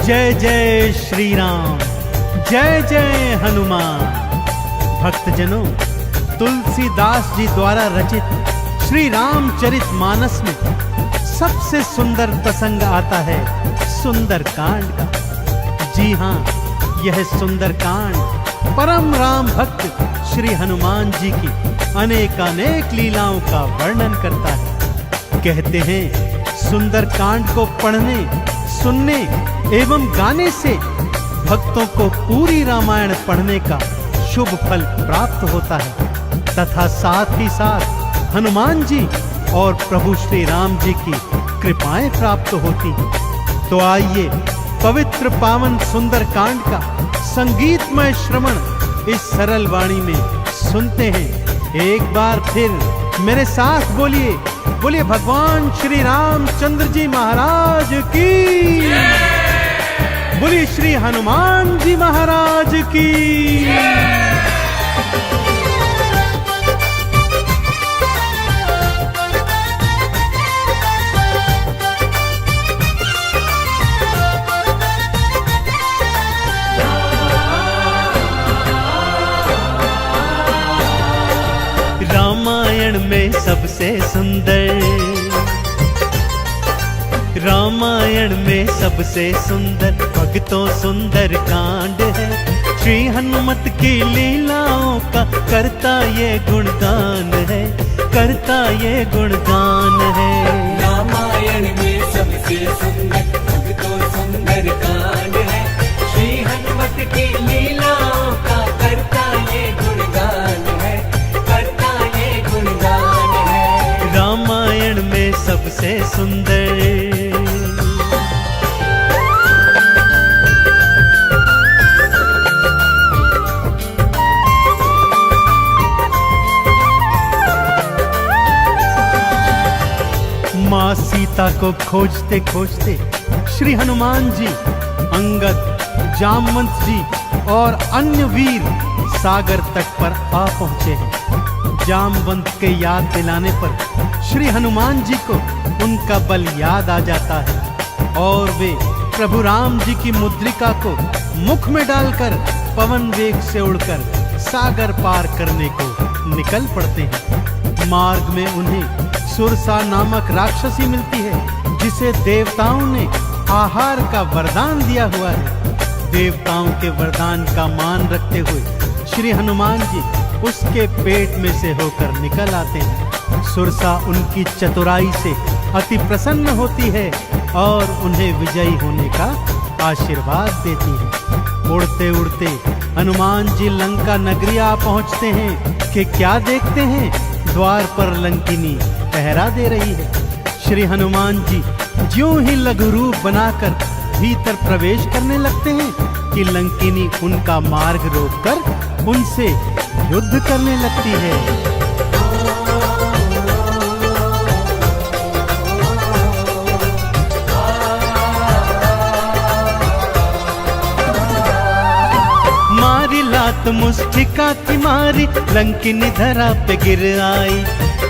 जय जय श्री राम, जय जय हनुमान। भक्तजनों, तुलसीदास जी द्वारा रचित श्री रामचरित मानस में सबसे सुंदर प्रसंग आता है सुंदर कांड का। जी हाँ, यह सुंदर कांड परम राम भक्त श्री हनुमान जी की अनेकानेक लीलाओं का वर्णन करता है। कहते हैं सुंदर कांड को पढ़ने, सुनने एवं गाने से भक्तों को पूरी रामायण पढ़ने का शुभ फल प्राप्त होता है तथा साथ ही साथ हनुमान जी और प्रभु श्री राम जी की कृपाएं प्राप्त होती हैं। तो आइए पवित्र पावन सुंदर कांड का संगीतमय श्रवण इस सरल वाणी में सुनते हैं। एक बार फिर मेरे साथ बोलिए, बोलिए भगवान श्री रामचंद्र जी महाराज की, बोलिए श्री हनुमान जी महाराज की। रामायण में सबसे सुंदर, रामायण में सबसे सुंदर भक्तों सुंदर कांड है। श्री हनुमत की लीलाओं का करता ये गुणगान है, करता ये गुणगान है। रामायण में सबसे सुंदर भक्तों सुंदर कांड है। श्री हनुमत की लीलाओं का करता ये गुणगान है, करता ये गुणगान है। रामायण में सबसे सुंदर। माँ सीता को खोजते खोजते श्री हनुमान जी, अंगद, जामवंत जी और अन्य वीर सागर तट पर आ पहुंचे हैं। जामवंत के याद दिलाने पर श्री हनुमान जी को उनका बल याद आ जाता है और वे प्रभु राम जी की मुद्रिका को मुख में डालकर पवन वेग से उड़कर सागर पार करने को निकल पड़ते हैं। मार्ग में उन्हें सुरसा नामक राक्षसी मिलती है जिसे देवताओं ने आहार का वरदान दिया हुआ है। देवताओं के वरदान का मान रखते हुए श्री हनुमान जी उसके पेट में से होकर निकल आते हैं। सुरसा उनकी चतुराई से अति प्रसन्न होती है और उन्हें विजयी होने का आशीर्वाद देती है। उड़ते उड़ते हनुमान जी लंका नगरी आ पहुंचते हैं कि क्या देखते हैं, द्वार पर लंकिनी पहरा दे रही है। श्री हनुमान जी ज्यों ही लघु रूप बनाकर भीतर प्रवेश करने लगते हैं कि लंकिनी उनका मार्ग रोककर उनसे युद्ध करने लगती है। मारी लात मुष्टिका की मारी, लंकिनी धरा पे गिर आई।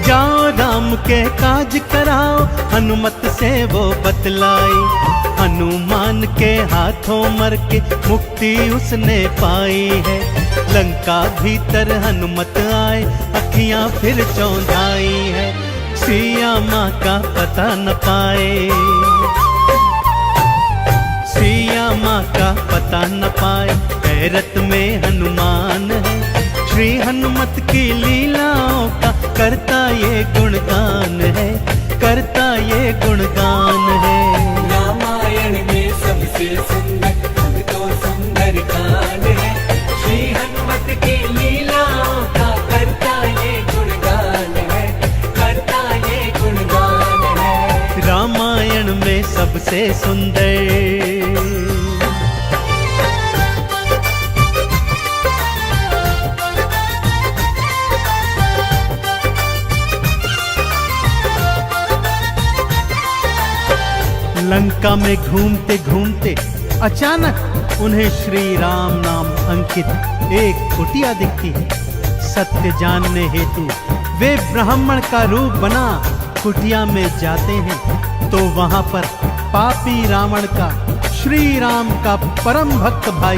जाओ राम के काज कराओ, हनुमत से वो बतलाई। हनुमान के हाथों मर के मुक्ति उसने पाई है। लंका भीतर हनुमत आए, अखियां फिर चौंधाई है। सिया माँ का पता न पाए, सिया माँ का पता न पाए। हैरत में हनुमान है, श्री हनुमत की लीलाओं का करता ये गुणगान है, करता ये गुणगान है। रामायण में सबसे सुंदर भक्तों सुंदर कांड है। श्री हनुमत की लीलाओं का करता ये गुणगान है, करता ये गुणगान है। रामायण में सबसे सुंदर। लंका में घूमते घूमते अचानक उन्हें श्री राम नाम अंकित एक कुटिया दिखती है। सत्य जानने हेतु वे ब्राह्मण का रूप बना कुटिया में जाते हैं तो वहां पर पापी रावण का श्री राम का परम भक्त भाई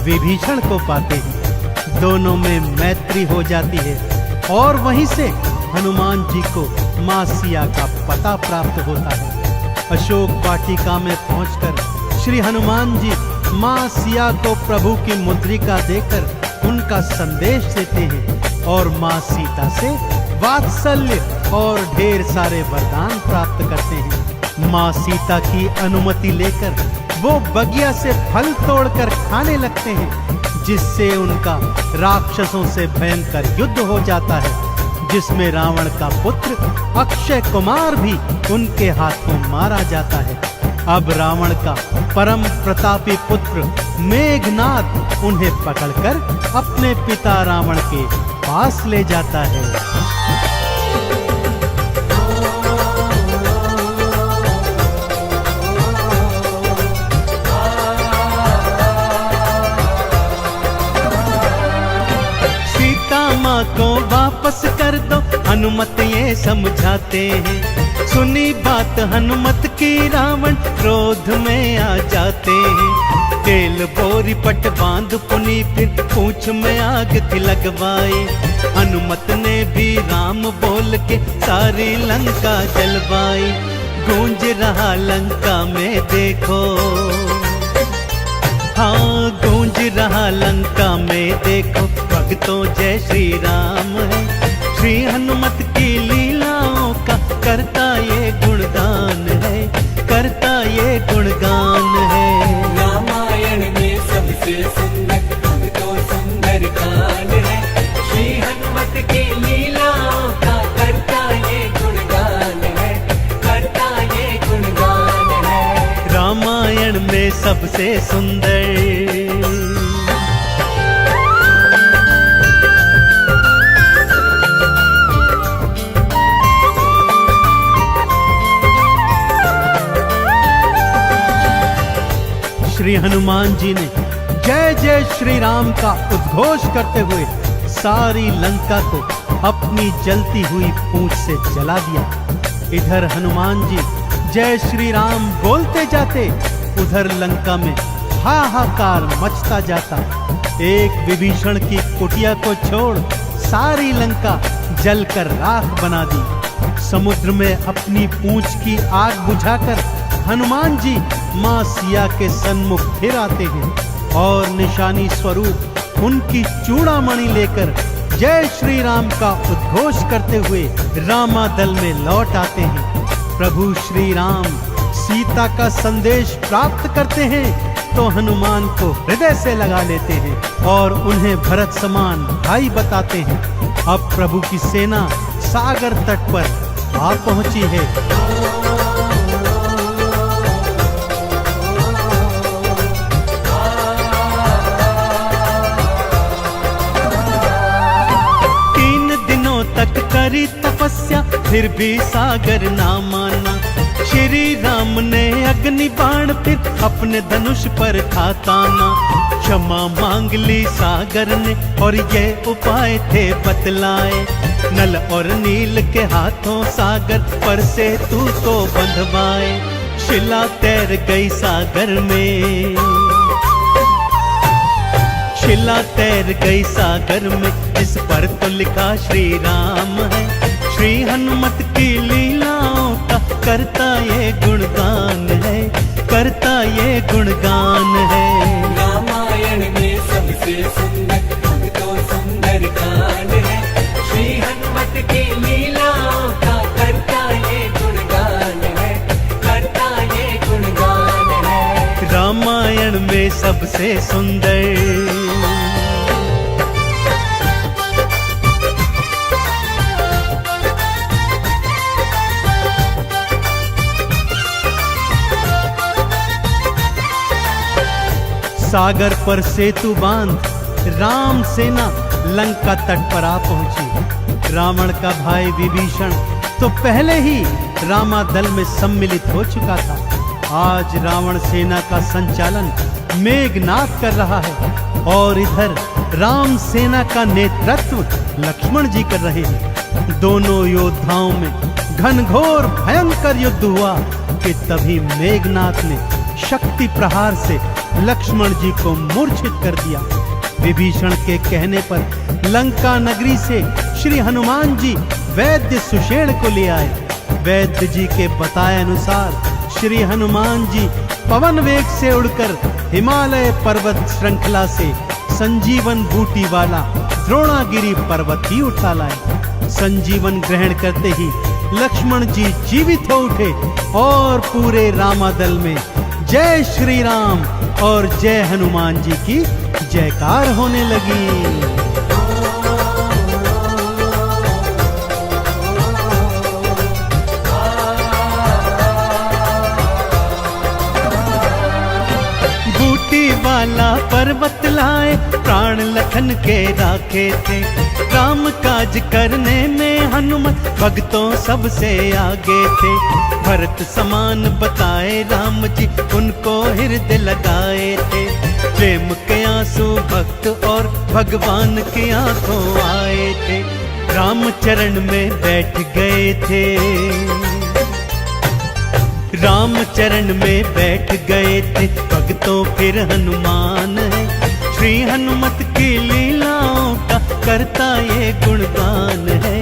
विभीषण को पाते हैं। दोनों में मैत्री हो जाती है और वहीं से हनुमान जी को मां सिया का पता प्राप्त होता है। अशोक वाटिका में पहुंचकर श्री हनुमान जी मां सिया को प्रभु की मुद्रिका देकर उनका संदेश देते हैं और मां सीता से वात्सल्य और ढेर सारे वरदान प्राप्त करते हैं। मां सीता की अनुमति लेकर वो बगिया से फल तोड़कर खाने लगते हैं, जिससे उनका राक्षसों से भयंकर युद्ध हो जाता है, जिसमें रावण का पुत्र अक्षय कुमार भी उनके हाथों मारा जाता है। अब रावण का परम प्रतापी पुत्र मेघनाद उन्हें पकड़कर अपने पिता रावण के पास ले जाता है। माँ को वापस कर दो, हनुमत ये समझाते हैं। सुनी बात हनुमत की रावण क्रोध में आ जाते हैं। तेल बोरी पट बांध पुनी फिर पूंछ में आग थी लगवाई। हनुमत ने भी राम बोल के सारी लंका जलवाई। गूंज रहा लंका में देखो, हाँ गूंज रहा लंका में देखो, भक्तों जय श्री राम है। श्री हनुमत की लीलाओं का करता ये गुणगान है, करता ये गुणगान है। रामायण में सबसे सुंदर तो सुंदर कान है। श्री हनुमत की लीलाओं का करता ये गुणगान है, करता ये गुणगान है। रामायण में सबसे सुंदर श्री हनुमान जी ने जय जय श्री राम का उद्घोष करते हुए सारी लंका को अपनी जलती हुई पूंछ से जला दिया। इधर हनुमान जी जय श्री राम बोलते जाते, उधर लंका में हाहाकार मचता जाता। एक विभीषण की कुटिया को छोड़ सारी लंका जलकर राख बना दी। समुद्र में अपनी पूंछ की आग बुझाकर हनुमान जी मां सिया के सन्मुख फिर आते हैं और निशानी स्वरूप उनकी चूड़ामणि लेकर जय श्री राम का उद्घोष करते हुए रामादल में लौट आते हैं। प्रभु श्री राम सीता का संदेश प्राप्त करते हैं तो हनुमान को हृदय से लगा लेते हैं और उन्हें भरत समान भाई बताते हैं। अब प्रभु की सेना सागर तट पर आ पहुंची है। तक करी तपस्या फिर भी सागर ना माना। श्री राम ने अग्नि बाण फिर अपने धनुष पर था ताना। क्षमा मांग ली सागर ने और ये उपाय थे बतलाए। नल और नील के हाथों सागर पर से तू तो बंधवाए। शिला तैर गई सागर में, शिला तैर गई सागर में, जिस पर तो लिखा श्री राम है। श्री हनुमत की लीलाओं का करता ये गुणगान है, करता ये गुणगान है। रामायण में सबसे सुंदर तो सुंदर कान है। श्री हनुमत की लीलाओं का करता ये गुणगान है, करता ये गुणगान है। रामायण में सबसे सुंदर सागर पर सेतु बांध राम सेना लंका तट पर आ पहुंची। रावण का भाई विभीषण तो पहले ही रामादल में सम्मिलित हो चुका था। आज रावण सेना का संचालन मेघनाद कर रहा है और इधर राम सेना का नेतृत्व लक्ष्मण जी कर रहे हैं। दोनों योद्धाओं में घनघोर भयंकर युद्ध हुआ कि तभी मेघनाद ने शक्ति प्रहार से लक्ष्मण जी को मूर्छित कर दिया। विभीषण के कहने पर लंका नगरी से श्री हनुमान जी वैद्य सुषेण को ले आए। वैद्य जी के बताए अनुसार श्री हनुमान जी पवन वेग से उड़कर हिमालय पर्वत श्रृंखला से संजीवन बूटी वाला द्रोणागिरी पर्वत ही उठा लाए। संजीवन ग्रहण करते ही लक्ष्मण जी जीवित हो उठे और पूरे रामादल में जय श्री राम और जय हनुमान जी की जयकार होने लगी। वाला पर्वत लाए प्राण लखन के राखे थे। राम काज करने में हनुमत भक्तों सबसे आगे थे। भरत समान बताए राम जी उनको हृदय लगाए थे। प्रेम के आंसू भक्त और भगवान की आंखों आए थे। राम चरण में बैठ गए थे। राम चरण में बैठ गए थे भक्तों फिर हनुमान है। श्री हनुमत की लीलाओं का करता ये गुणगान है,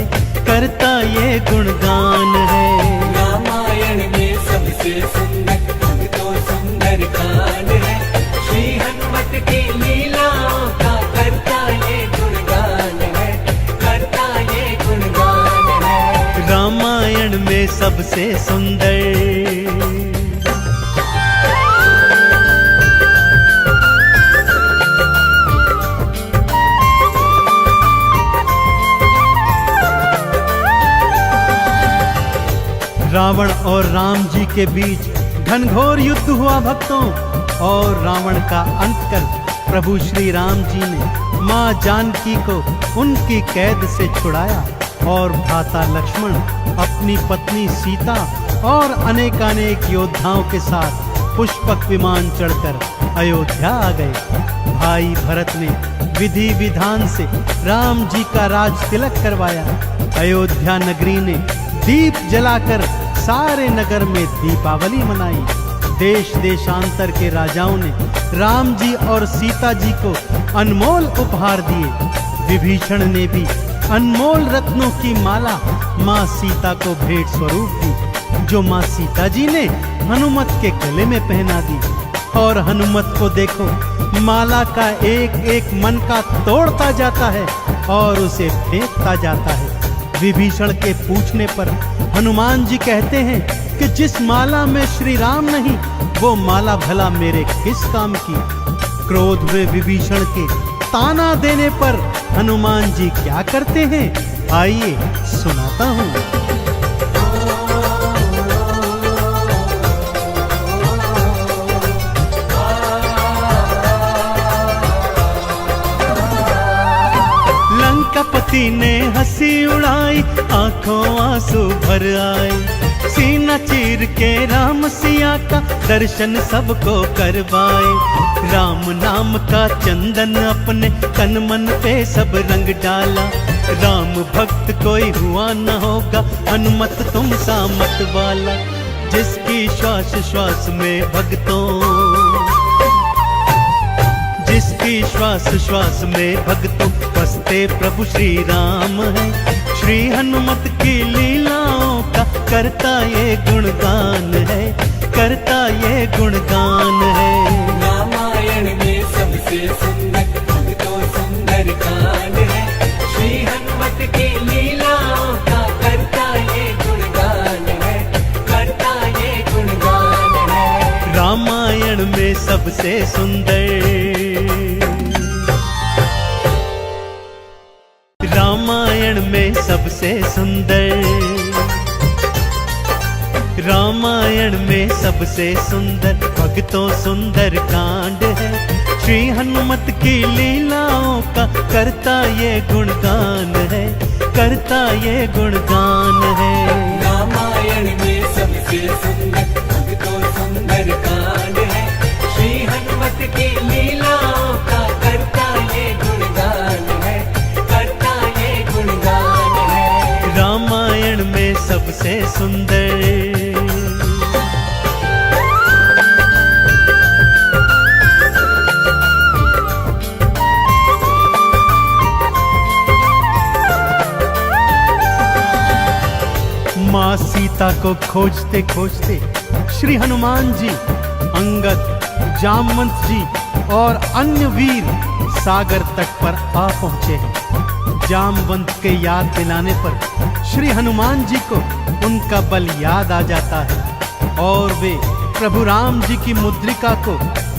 करता ये गुणगान है। रामायण में सबसे सुंदर भक्तों सुंदर कांड है। श्री हनुमत की लीलाओं का करता ये गुणगान है, करता ये गुणगान है। रामायण में सबसे सुंदर रावण और राम जी के बीच घनघोर युद्ध हुआ भक्तों। और रावण का अंत कर प्रभु श्री राम जी ने मां जानकी को उनकी कैद से छुड़ाया और भ्राता लक्ष्मण अपनी पत्नी सीता और अनेकानेक योद्धाओं के साथ पुष्पक विमान चढ़कर अयोध्या आ गए। भाई भरत ने विधि विधान से राम जी का राज तिलक करवाया। अयोध्या नगरी ने दीप जलाकर सारे नगर में दीपावली मनाई। देश देशांतर के राजाओं ने राम जी और सीता जी को अनमोल उपहार दिए। विभीषण ने भी अनमोल रत्नों की माला माँ सीता को भेंट स्वरूप दी, जो माँ सीता जी ने हनुमत के गले में पहना दी। और हनुमत को देखो, माला का एक एक मन का तोड़ता जाता है और उसे फेंकता जाता है। विभीषण के पूछने पर हनुमान जी कहते हैं कि जिस माला में श्री राम नहीं, वो माला भला मेरे किस काम की। क्रोध में विभीषण के ताना देने पर हनुमान जी क्या करते हैं, आइए सुनाता हूँ। लंकापति ने हंसी उड़ाई, आंखों आंसू भर आए। सीना चीर के राम सिया का दर्शन सबको करवाए। राम नाम का चंदन अपने तन मन पे सब रंग डाला। राम भक्त कोई हुआ न होगा, हनुमत तुम सा मत वाला। जिसकी श्वास श्वास में भक्तों, जिसकी श्वास श्वास में भक्तों बसते प्रभु श्री राम है। श्री हनुमत की लीलाओं का करता ये गुणगान है, करता ये गुणगान है। रामायण में सबसे सुंदर भक्तों सुंदर कांड है। श्री हनुमत की लीलाओं का करता ये गुणगान है, करता ये गुणगान है। रामायण में सबसे सुंदर, रामायण में सबसे सुंदर, रामायण में सबसे सुंदर भक्तों सुंदर कांड है। श्री हनुमत की लीलाओं का करता ये गुणगान है, करता ये गुणगान है। रामायण में सबसे सुंदर भक्तों सुंदर कांड है। श्री हनुमत की लीलाओं का करता ये गुणगान है, करता ये गुणगान है। रामायण में सबसे सुंदर, सीता को खोजते खोजते श्री हनुमान जी, अंगद, जामवंत जी और अन्य वीर सागर तट पर आ पहुंचे हैं। जामवंत के याद दिलाने पर श्री हनुमान जी को उनका बल याद आ जाता है और वे प्रभु राम जी की मुद्रिका को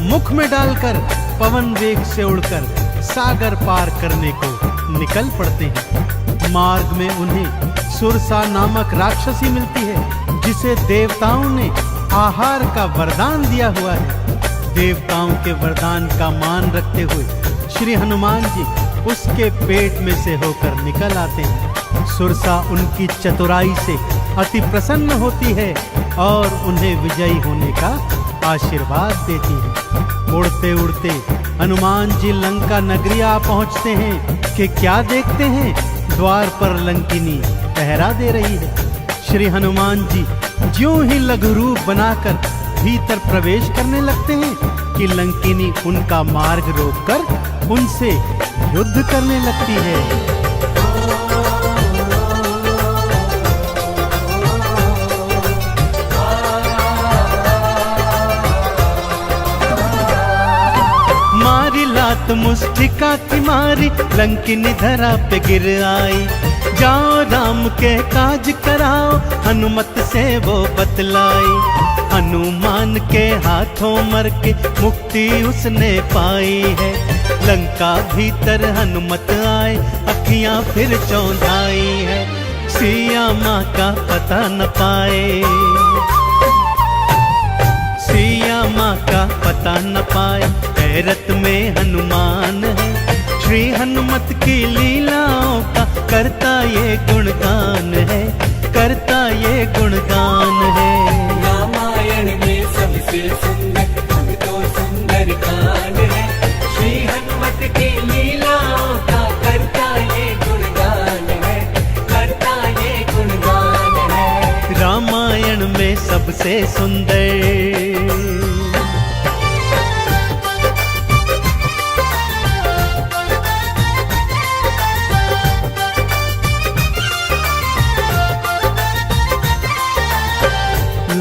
मुख में डालकर पवन वेग से उड़कर सागर पार करने को निकल पड़ते हैं। मार्ग में उन्हें सुरसा नामक राक्षसी मिलती है, जिसे देवताओं ने आहार का वरदान दिया हुआ है। देवताओं के वरदान का मान रखते हुए श्री हनुमान जी उसके पेट में से होकर निकल आते हैं। सुरसा उनकी चतुराई से अति प्रसन्न होती है और उन्हें विजयी होने का आशीर्वाद देती है। उड़ते उड़ते हनुमान जी लंका नगरी आ पहुंचते हैं कि क्या देखते हैं, द्वार पर लंकिनी पहरा दे रही है। श्री हनुमान जी ज्यों ही लघु रूप बनाकर भीतर प्रवेश करने लगते हैं कि लंकिनी उनका मार्ग रोककर उनसे युद्ध करने लगती है। मारी लात मुष्टिका की मारी, लंकिनी धरा पे गिर आई। जाओ राम के काज कराओ, हनुमत से वो बतलाई। हनुमान के हाथों मर के मुक्ति उसने पाई है। लंका भीतर हनुमत आए, अखियां फिर चौंधाई है। सिया माँ का पता न पाए, सिया माँ का पता न पाए। हैरत में हनुमान है, श्री हनुमत की लीलाओं का करता ये गुणगान है, करता ये गुणगान है। रामायण में सबसे सुंदर अब तो सुंदर कांड है, श्री हनुमत की लीलाओं का करता ये गुणगान है, करता ये गुणगान है। रामायण में सबसे सुंदर।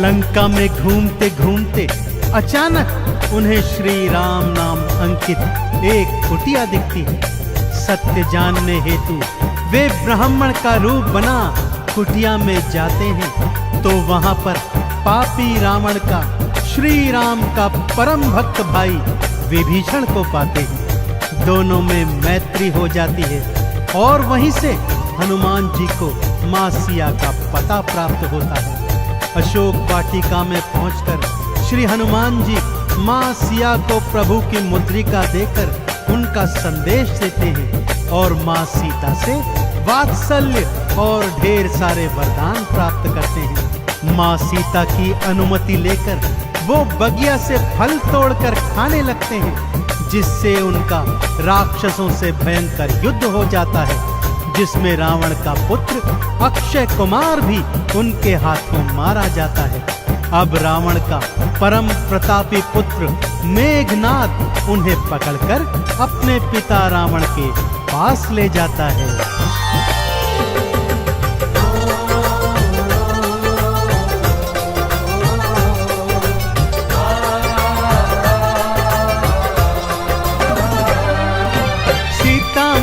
लंका में घूमते घूमते अचानक उन्हें श्री राम नाम अंकित एक कुटिया दिखती है। सत्य जानने हेतु वे ब्राह्मण का रूप बना कुटिया में जाते हैं तो वहां पर पापी रावण का श्री राम का परम भक्त भाई विभीषण को पाते हैं। दोनों में मैत्री हो जाती है और वहीं से हनुमान जी को मां सिया का पता प्राप्त होता है। अशोक वाटिका में पहुंचकर श्री हनुमान जी मां सिया को प्रभु की मुद्रिका देकर उनका संदेश देते हैं और मां सीता से वात्सल्य और ढेर सारे वरदान प्राप्त करते हैं। मां सीता की अनुमति लेकर वो बगिया से फल तोड़कर खाने लगते हैं, जिससे उनका राक्षसों से भयंकर युद्ध हो जाता है, जिसमें रावण का पुत्र अक्षय कुमार भी उनके हाथों मारा जाता है। अब रावण का परम प्रतापी पुत्र मेघनाद उन्हें पकड़कर अपने पिता रावण के पास ले जाता है।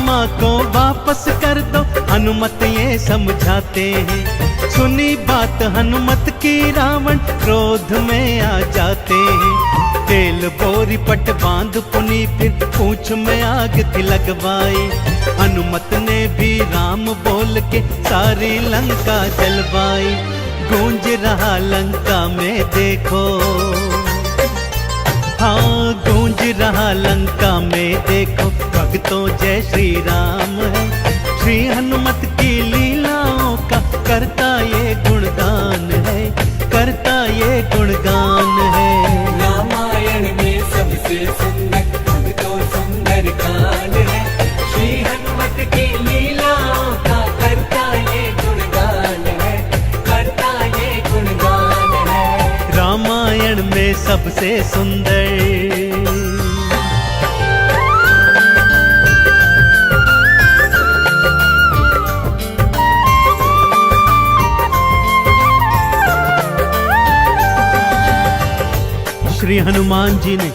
माँ को वापस कर दो, हनुमत ये समझाते हैं। सुनी बात हनुमत की रावण क्रोध में आ जाते हैं। तेल बोरी पट बांध पुनी फिर पूंछ में आग थी लगवाई। हनुमत ने भी राम बोल के सारी लंका जलवाई। गूंज रहा लंका में देखो, हाँ गूंज रहा लंका में देखो, भक्तों जय श्री राम है। श्री हनुमत की लीलाओं का करता ये गुणगान है, करता ये गुणगान है। रामायण में सबसे सुंदर अब तो सुंदर कांड है, श्री हनुमत की लीलाओं का करता ये गुणगान है, करता ये गुणगान है। रामायण में सबसे सुंदर। हनुमान जी ने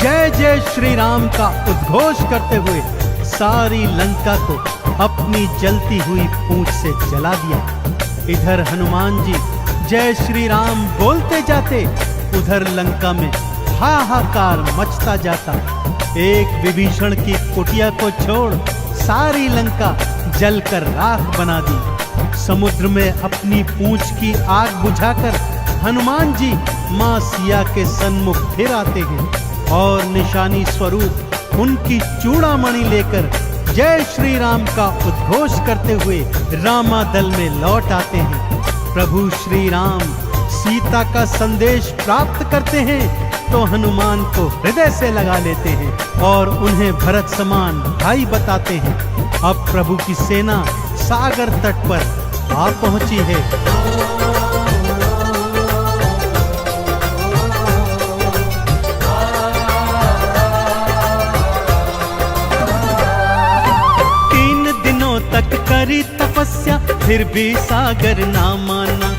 जय जय श्री राम का उद्घोष करते हुए सारी लंका को अपनी जलती हुई पूंछ से जला दिया। इधर हनुमान जी जय श्री राम बोलते जाते, उधर लंका में हाहाकार मचता जाता। एक विभीषण की कुटिया को छोड़ सारी लंका जलकर राख बना दी। समुद्र में अपनी पूंछ की आग बुझाकर हनुमान जी मां सिया के सन्मुख फिर आते हैं और निशानी स्वरूप उनकी चूड़ामणि लेकर जय श्री राम का उद्घोष करते हुए रामादल में लौट आते हैं। प्रभु श्री राम सीता का संदेश प्राप्त करते हैं तो हनुमान को हृदय से लगा लेते हैं और उन्हें भरत समान भाई बताते हैं। अब प्रभु की सेना सागर तट पर आ पहुंची है। तक करी तपस्या फिर भी सागर ना माना।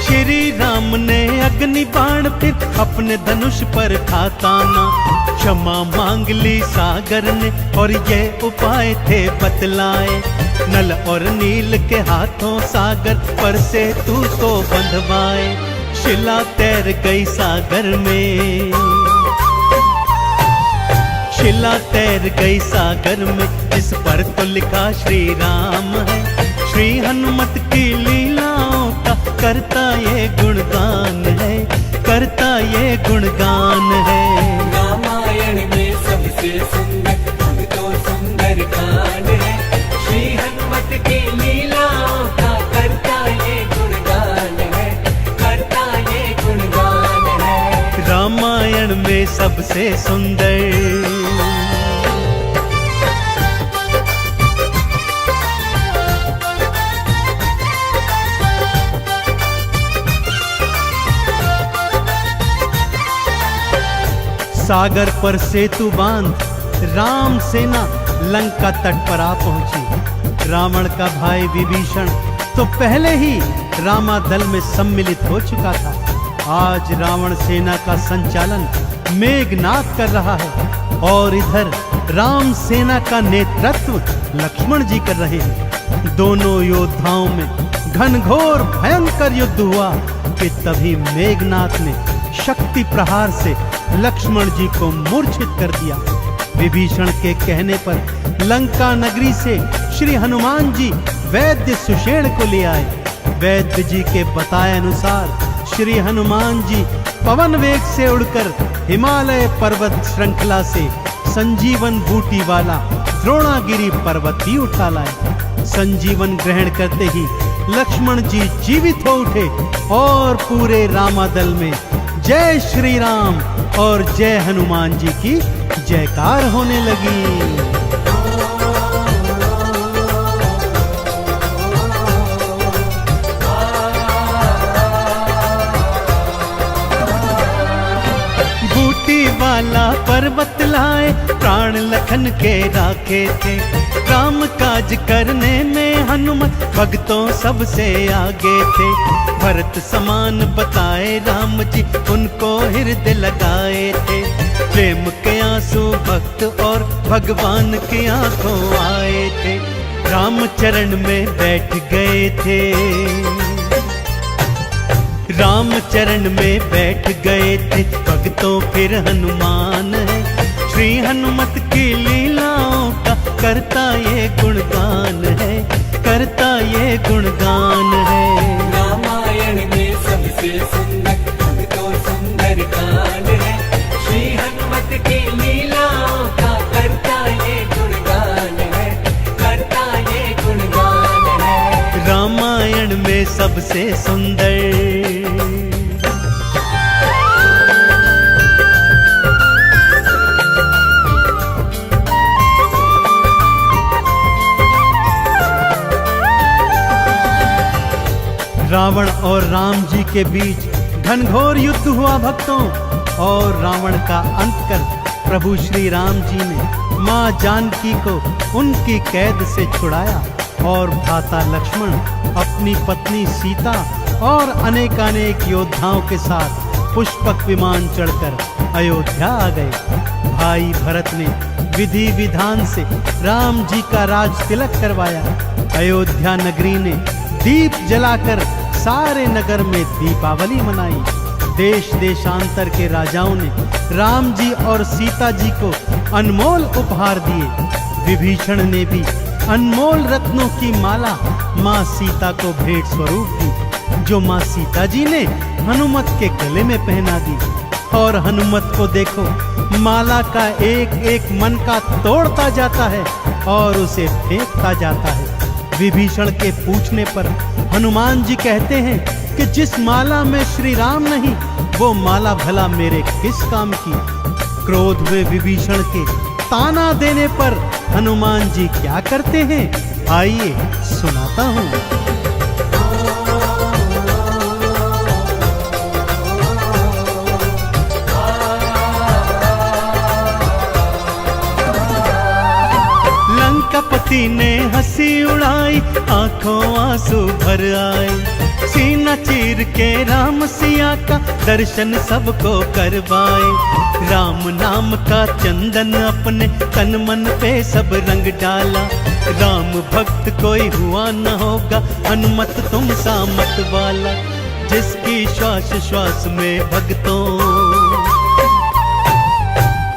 श्री राम ने अग्नि बाण फिर अपने धनुष पर था ताना। क्षमा मांग ली सागर ने और ये उपाय थे बतलाए। नल और नील के हाथों सागर पर से तू तो बंधवाए। शिला तैर गई सागर में, शिला तैर गई सागर में, इस पर तो लिखा श्री राम है। श्री हनुमत की लीलाओं का करता ये गुणगान है, करता ये गुणगान है। रामायण में सबसे सुंदर तो सुंदर कांड है। श्री हनुमत की लीलाओं का करता ये गुणगान है, करता ये गुणगान है। रामायण में सबसे सुंदर सागर पर सेतु बांध राम सेना लंका तट पर आ पहुंची। रावण का भाई विभीषण तो पहले ही रामादल में सम्मिलित हो चुका था। आज रावण सेना का संचालन मेघनाद कर रहा है और इधर राम सेना का नेतृत्व लक्ष्मण जी कर रहे हैं। दोनों योद्धाओं में घनघोर भयंकर युद्ध हुआ कि तभी मेघनाद ने शक्ति प्रहार से लक्ष्मण जी को मूर्छित कर दिया। विभीषण के कहने पर लंका नगरी से श्री हनुमान जी वैद्य सुषेण को ले आए। वैद्य जी के बताए अनुसार श्री हनुमान जी पवन वेग से उड़कर हिमालय पर्वत श्रृंखला से संजीवन बूटी वाला द्रोणागिरी पर्वत भी उठा लाए। संजीवन ग्रहण करते ही लक्ष्मण जी जीवित हो उठे और पूरे रामादल में जय श्री राम और जय हनुमान जी की जयकार होने लगी। बूटी वाला पर्वत लाए प्राण लखन के राखे थे। काम काज करने में हनुमत भक्तों सबसे आगे थे। भरत समान बताए राम जी उनको हृदय लगाए थे। प्रेम के आंसू भक्त और भगवान की आंखों आए थे। राम चरण में बैठ गए थे, राम चरण में बैठ गए थे। भक्तों फिर हनुमान है। श्री हनुमत की लीलाओं का करता ये गुणगान है, करता ये गुणगान है। रामायण में सबसे सुंदर तो सुंदर कांड है। श्री हनुमत की लीलाओं का करता ये गुणगान है, करता ये गुणगान है। रामायण में सबसे सुंदर रावण और राम जी के बीच घनघोर युद्ध हुआ भक्तों। और रावण का अंत कर प्रभु श्री राम जी ने मां जानकी को उनकी कैद से छुड़ाया और भ्राता लक्ष्मण अपनी पत्नी सीता और अनेकानेक योद्धाओं के साथ पुष्पक विमान चढ़कर अयोध्या आ गए। भाई भरत ने विधि विधान से राम जी का राज तिलक करवाया। अयोध्या नगरी ने दीप जलाकर सारे नगर में दीपावली मनाई। देश देशांतर के राजाओं ने राम जी और सीता जी को अनमोल उपहार दिए। विभीषण ने भी अनमोल रत्नों की माला माँ सीता को भेंट स्वरूप दी, जो माँ सीता जी ने हनुमत के गले में पहना दी। और हनुमत को देखो, माला का एक एक मन का तोड़ता जाता है और उसे फेंकता जाता है। विभीषण के पूछने पर हनुमान जी कहते हैं कि जिस माला में श्री राम नहीं, वो माला भला मेरे किस काम की। क्रोध में विभीषण के ताना देने पर हनुमान जी क्या करते हैं, आइए सुनाता हूँ। लंकापति ने हंसी उड़ाई, आंखों आंसू भर आए। सीना चीर के राम सिया का दर्शन सबको करवाए। राम नाम का चंदन अपने तन मन पे सब रंग डाला। राम भक्त कोई हुआ न होगा, हनुमत तुम सा मत वाला। जिसकी श्वास श्वास में भक्तों,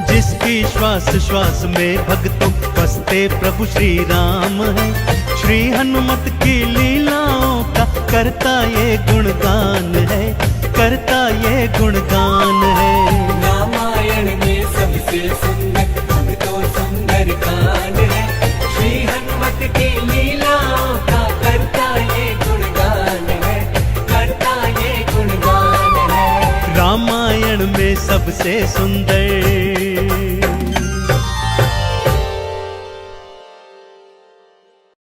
जिसकी श्वास श्वास में भक्तों बसते प्रभु श्री राम है। श्री हनुमत की लीलाओं का करता ये गुणगान है, करता ये गुणगान है। रामायण में सबसे सुंदर तो सुंदर कांड है। श्री हनुमत की लीलाओं का करता ये गुणगान है, करता ये गुणगान है। रामायण में सबसे सुंदर